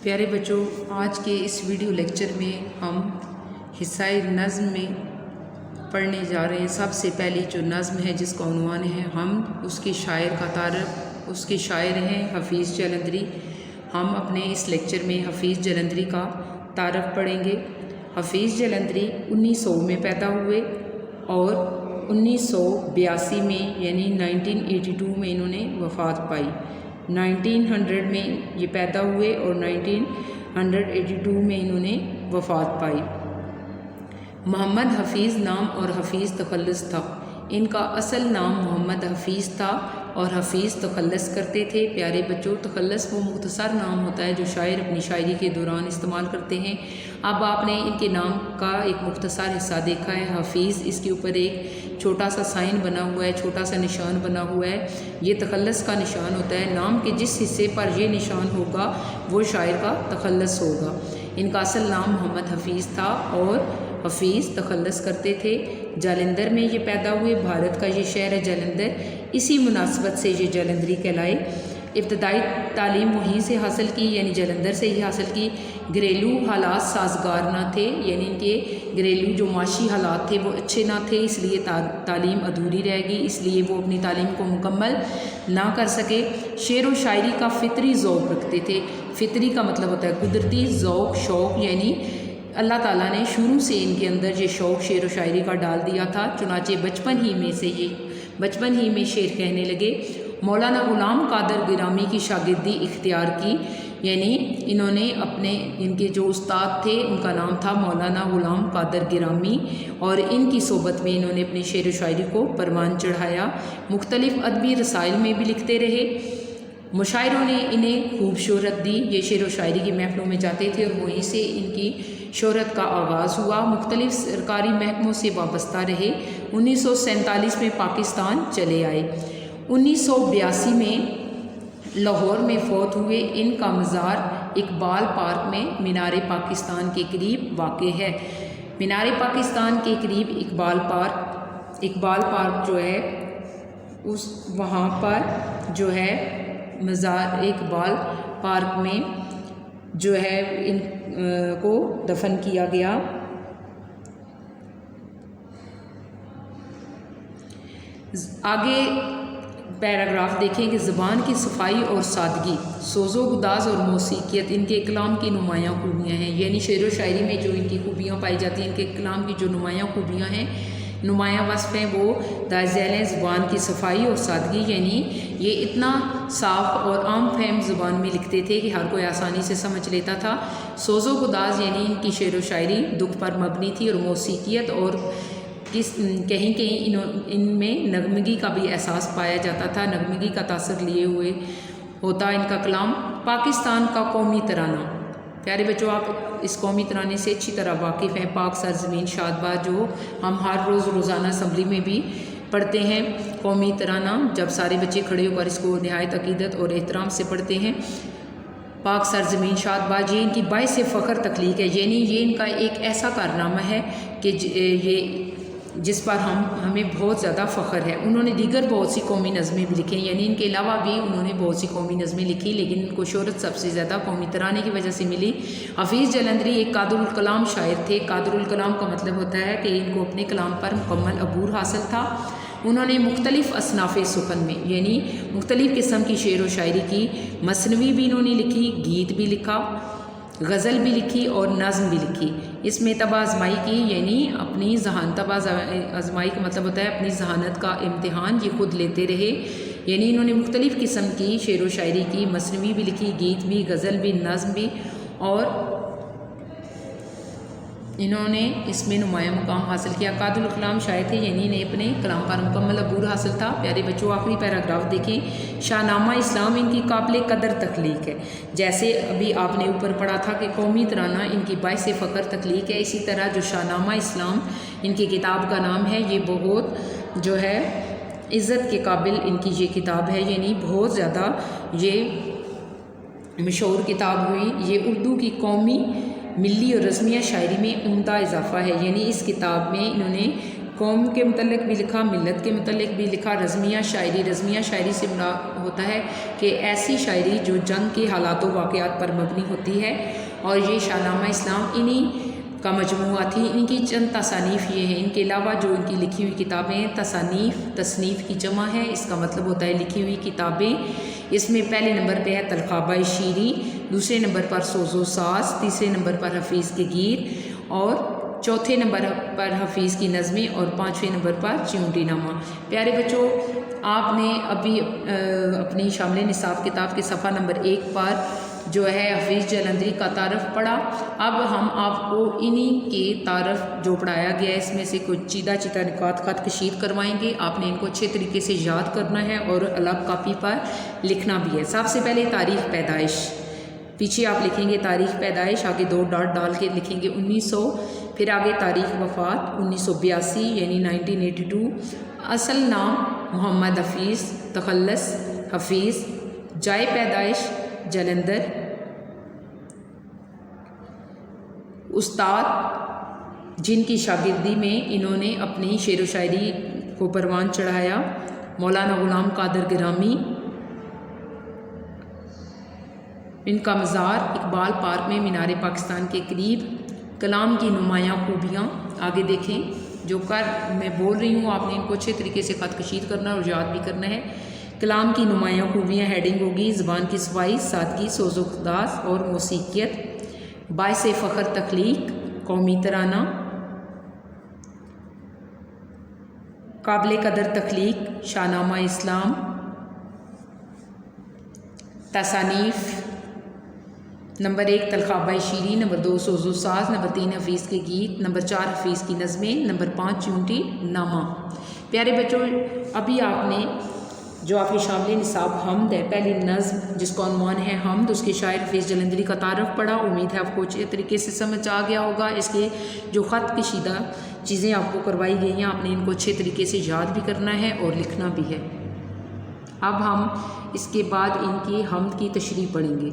پیارے بچوں، آج کے اس ویڈیو لیکچر میں ہم حصہ نظم میں پڑھنے جا رہے ہیں۔ سب سے پہلی جو نظم ہے جس کا عنوان ہے ہم، اس کے شاعر کا تعارف، اس کے شاعر ہیں حفیظ جلندری۔ ہم اپنے اس لیکچر میں حفیظ جلندری کا تعارف پڑھیں گے۔ حفیظ جلندری 1900 میں پیدا ہوئے اور 1982 میں یعنی 1982 میں انہوں نے وفات پائی۔ 1900 میں یہ پیدا ہوئے اور 1982 میں انہوں نے وفات پائی۔ محمد حفیظ نام اور حفیظ تخلص تھا۔ ان کا اصل نام محمد حفیظ تھا اور حفیظ تخلص کرتے تھے۔ پیارے بچوں، تخلص وہ مختصر نام ہوتا ہے جو شاعر اپنی شاعری کے دوران استعمال کرتے ہیں۔ اب آپ نے ان کے نام کا ایک مختصر حصہ دیکھا ہے، حفیظ، اس کے اوپر ایک چھوٹا سا سائن بنا ہوا ہے، چھوٹا سا نشان بنا ہوا ہے، یہ تخلص کا نشان ہوتا ہے۔ نام کے جس حصے پر یہ نشان ہوگا وہ شاعر کا تخلص ہوگا۔ ان کا اصل نام محمد حفیظ تھا اور حفیظ تخلص کرتے تھے۔ جالندھر میں یہ پیدا ہوئے، بھارت کا یہ شہر ہے جالندھر، اسی مناسبت سے یہ جالندھری کہلائے۔ ابتدائی تعلیم وہیں سے حاصل کی، یعنی جالندھر سے ہی حاصل کی۔ گھریلو حالات سازگار نہ تھے، یعنی ان کے گھریلو جو معاشی حالات تھے وہ اچھے نہ تھے، اس لیے تعلیم ادھوری رہ گئی، اس لیے وہ اپنی تعلیم کو مکمل نہ کر سکے۔ شعر و شاعری کا فطری ذوق رکھتے تھے۔ فطری کا مطلب ہوتا ہے قدرتی ذوق، شوق، یعنی اللہ تعالیٰ نے شروع سے ان کے اندر یہ شوق شعر و شاعری کا ڈال دیا تھا، چنانچہ بچپن ہی میں شعر کہنے لگے۔ مولانا غلام قادر گرامی کی شاگردی اختیار کی، یعنی انہوں نے ان کے جو استاد تھے ان کا نام تھا مولانا غلام قادر گرامی، اور ان کی صحبت میں انہوں نے اپنی شعر و شاعری کو پروان چڑھایا۔ مختلف ادبی رسائل میں بھی لکھتے رہے۔ مشاعروں نے انہیں خوب شہرت دی، یہ شعر و شاعری کی محفلوں میں جاتے تھے اور وہیں سے ان کی شہرت کا آغاز ہوا۔ مختلف سرکاری محکموں سے وابستہ رہے۔ 1947 میں پاکستان چلے آئے۔ 1982 میں لاہور میں فوت ہوئے۔ ان کا مزار اقبال پارک میں مینار پاکستان کے قریب واقع ہے۔ مینار پاکستان کے قریب اقبال پارک جو ہے وہاں پر جو ہے مزار اقبال پارک میں جو ہے ان کو دفن کیا گیا۔ آگے پیراگراف دیکھیں کہ زبان کی صفائی اور سادگی، سوز و گداز اور موسیقیت ان کے کلام کی نمایاں خوبیاں ہیں، یعنی شعر و شاعری میں جو ان کی خوبیاں پائی جاتی ہیں، ان کے کلام کی جو نمایاں خوبیاں ہیں، نمایاں وصف ہیں، وہ ذیل ہیں زبان کی صفائی اور سادگی، یعنی یہ اتنا صاف اور عام فہم زبان میں لکھتے تھے کہ ہر کوئی آسانی سے سمجھ لیتا تھا۔ سوز و گداز یعنی ان کی شعر و شاعری دکھ پر مبنی تھی، اور موسیقیت اور کہیں ان میں نغمگی کا بھی احساس پایا جاتا تھا، نغمگی کا تاثر لیے ہوئے ہوتا ان کا کلام۔ پاکستان کا قومی ترانہ، پیارے بچوں آپ اس قومی ترانے سے اچھی طرح واقف ہیں۔ پاک سرزمین شاد باد، جو ہم ہر روزانہ اسمبلی میں بھی پڑھتے ہیں۔ قومی ترانہ جب سارے بچے کھڑے ہو کر اس کو نہایت عقیدت اور احترام سے پڑھتے ہیں۔ پاک سرزمین شاد باد، یہ ان کی باعث فخر تخلیق ہے، یعنی یہ ان کا ایک ایسا کارنامہ ہے کہ یہ جس پر ہمیں بہت زیادہ فخر ہے۔ انہوں نے دیگر بہت سی قومی نظمیں بھی لکھی، یعنی ان کے علاوہ بھی انہوں نے بہت سی قومی نظمیں لکھی، لیکن ان کو شہرت سب سے زیادہ قومی ترانے کی وجہ سے ملی۔ حفیظ جلندری ایک قادر الکلام شاعر تھے۔ قادر الکلام کا مطلب ہوتا ہے کہ ان کو اپنے کلام پر مکمل عبور حاصل تھا۔ انہوں نے مختلف اصناف سخن میں، یعنی مختلف قسم کی شعر و شاعری کی، مثنوی بھی انہوں نے لکھی، گیت بھی لکھا، غزل بھی لکھی اور نظم بھی لکھی۔ اس میں طبع آزمائی کی، یعنی اپنی طبع آزمائی کا مطلب ہوتا ہے اپنی ذہانت کا امتحان یہ خود لیتے رہے، یعنی انہوں نے مختلف قسم کی شعر و شاعری کی، مثنوی بھی لکھی، گیت بھی، غزل بھی، نظم بھی، اور انہوں نے اس میں نمایاں مقام حاصل کیا۔ قادر الکلام شاعر تھے، یعنی انہیں اپنے کلام پر مکمل عبور حاصل تھا۔ پیارے بچوں آخری پیراگراف دیکھیں۔ شاہ نامہ اسلام ان کی قابل قدر تخلیق ہے۔ جیسے ابھی آپ نے اوپر پڑھا تھا کہ قومی ترانہ ان کی باعث فخر تخلیق ہے، اسی طرح جو شاہ نامہ اسلام ان کی کتاب کا نام ہے، یہ بہت جو ہے عزت کے قابل ان کی یہ کتاب ہے، یعنی بہت زیادہ یہ مشہور کتاب ہوئی۔ یہ اردو کی قومی، ملی اور رزمیہ شاعری میں عمدہ اضافہ ہے، یعنی اس کتاب میں انہوں نے قوم کے متعلق بھی لکھا، ملت کے متعلق بھی لکھا۔ رزمیہ شاعری سے مراد ہوتا ہے کہ ایسی شاعری جو جنگ کے حالات و واقعات پر مبنی ہوتی ہے، اور یہ شاہ نامہ اسلام انہی کا مجموعہ تھی۔ ان کی چند تصانیف یہ ہیں، ان کے علاوہ جو ان کی لکھی ہوئی کتابیں، تصنیف کی جمع ہے، اس کا مطلب ہوتا ہے لکھی ہوئی کتابیں۔ اس میں پہلے نمبر پہ ہے تلخابہ شیری، دوسرے نمبر پر سوز و ساز، تیسرے نمبر پر حفیظ کے گیر، اور چوتھے نمبر پر حفیظ کی نظمیں، اور پانچویں نمبر پر چیونٹی نامہ۔ پیارے بچوں، آپ نے ابھی اپنی شامل نصاب کتاب کے صفحہ نمبر 1 پر جو ہے حفیظ جلندری کا تعارف پڑھا۔ اب ہم آپ کو انہی کے تعارف جو پڑھایا گیا ہے اس میں سے کچھ چیدہ نکات خط کشید کروائیں گے۔ آپ نے ان کو اچھے طریقے سے یاد کرنا ہے اور الگ کاپی پر لکھنا بھی ہے۔ سب سے پہلے تاریخ پیدائش، پیچھے آپ لکھیں گے تاریخ پیدائش، آگے 2 ڈاٹ ڈال کے لکھیں گے 1900، پھر آگے تاریخ وفات 1982 یعنی 1982، اصل نام محمد حفیظ، تخلص حفیظ، جائے پیدائش جلندر، استاد جن کی شاگردی میں انہوں نے اپنی شعر و شاعری کو پروان چڑھایا، مولانا غلام قادر گرامی۔ ان کا مزار اقبال پارک میں مینار پاکستان کے قریب۔ کلام کی نمایاں خوبیاں، آگے دیکھیں جو میں بول رہی ہوں آپ نے ان کو اچھے طریقے سے خط کشید کرنا اور یاد بھی کرنا ہے۔ کلام کی نمایاں خوبیاں ہیڈنگ ہوگی زبان کی صفائی، سادگی، سوز و انداز اور موسیقیت، باعث فخر تخلیق، قومی ترانہ، قابل قدر تخلیق، شاہ نامہ اسلام، تصانیف، نمبر 1 تلخابہ شیری، نمبر 2 سوز و ساز، نمبر 3 حفیظ کے گیت، نمبر 4 حفیظ کی نظمیں، نمبر 5 چیونٹی نامہ۔ پیارے بچوں، ابھی آپ نے جو آپ کے شامل نصاب حمد ہے، پہلی نظم جس کا عنوان ہے حمد، اس کے شاعر حفیظ جلندری کا تعارف پڑھا۔ امید ہے آپ کو اچھے طریقے سے سمجھ آ گیا ہوگا۔ اس کے جو خط کشیدہ چیزیں آپ کو کروائی گئی ہیں، آپ نے ان کو اچھے طریقے سے یاد بھی کرنا ہے اور لکھنا بھی ہے۔ اب ہم اس کے بعد ان کی حمد کی تشریح پڑھیں گے۔